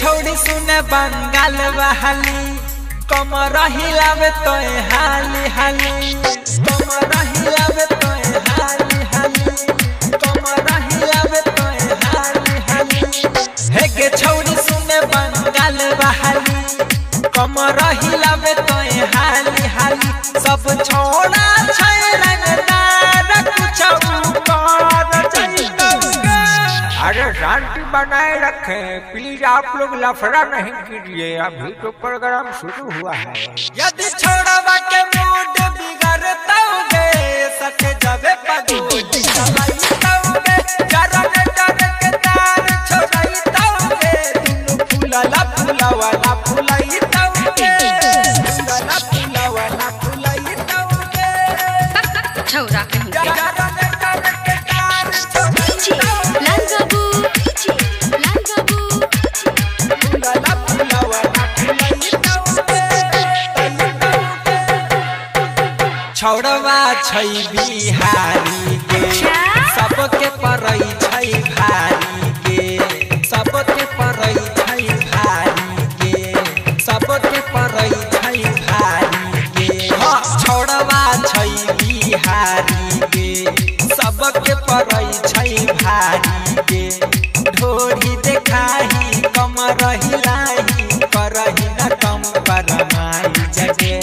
छौड़ी सुने बंगाल बहाली कमर हिलावे तो हाली हाली कमर हिलावे तो हाली हाली कमर हिलावे तो हाली हाली हे के छौड़ी सुने बंगाल बहाली कमर हिलावे तो हाली हाली सब छोड़ा छै रंगदार कुछ ऊपर चाहिए। अरे शांति बनाए रखें प्लीज, आप लोग लफड़ा नहीं कीजिए, अभी तो प्रोग्राम शुरू हुआ है। यदि छोड़वा के मूड बिगड़ताओगे सके जबे पगोटी चलाइताओगे जरा ने डर के तार छोड़ाइताओगे दुनु फूलला फूलवाला फूलाइताओगे फूलला फूलवाला फूलाइताओगे छौरा कहीं जरा ने डर के तार छोड़ाइताओगे फूलला फूलवाला फूलाइताओगे। छौड़वा छै बिहारी के सबके परई छै भारी के सबके परई छै भारी के सबके परई छै भारी के छौड़वा छै बिहारी के सबके परई छै भारी के ढोरी देखाही कमर हिलाही करही न कम परमाई जगे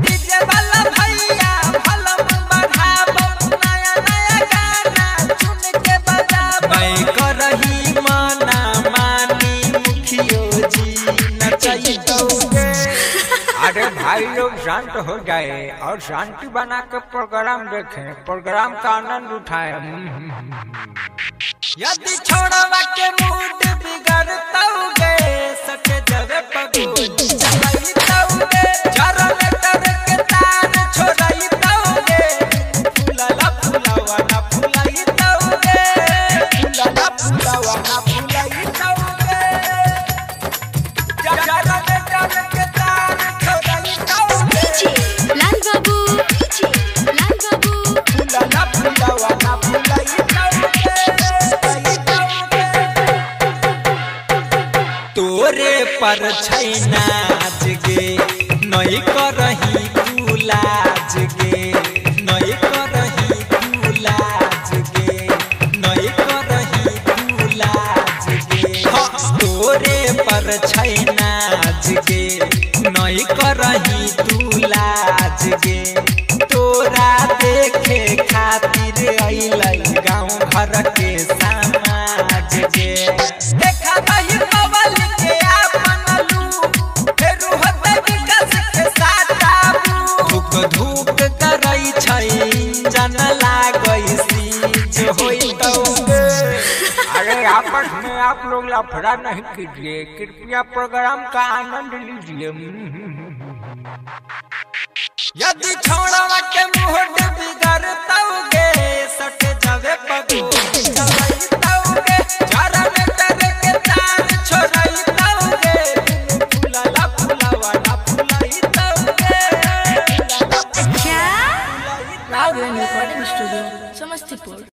डीजे वाला भैया भलम बढ़ाबो नया नया गाना चुन के बजाबो मैं करही मना मानी मुखियो जी नचैतोगे। अरे भाई लोग शांत हो जाए और शांति बना के प्रोग्राम देखें, प्रोग्राम का आनंद उठाएं। यदि छोड़वा के मूड बिगड़ताओगे सके जबे पगोटी चलाइताओगे जरा ने डर के तार छोड़ाइताओगे फूलला फूलवाला फूलाइताओगे फूलला फूलवाला फूलाइताओगे जरा ने डर के तार छोड़ाइताओगे लाल बाबू फूलला फूलवाला फूलाइताओगे। तोरे पर छै नाच गे नई करही तू लाज गे नई करही तू लाज गे नई करही तू लाज गे तोरे पर छै नाच गे नई करही तू लाज गे तोरा देखे खातिर अइलै गाँव घर के समाज गे देखा रही बबल के आपन लू फेरू होते विकास के साटाबू धुक धुक करई छै जन लागई सीज होइतौगे। अरे आपस में आप लोग लफड़ा नहीं कीजिए, कृपया प्रोग्राम का आनंद लीजिए। यदि छोड़वा के मूड बिगड़ताओगे सके जबे पगोटी चलाइताओगे जरा ने डर के तार छोड़ाइताओगे फूलला फूलवाला फूलाइताओगे क्या? Raghavendra recording studio Samastipur.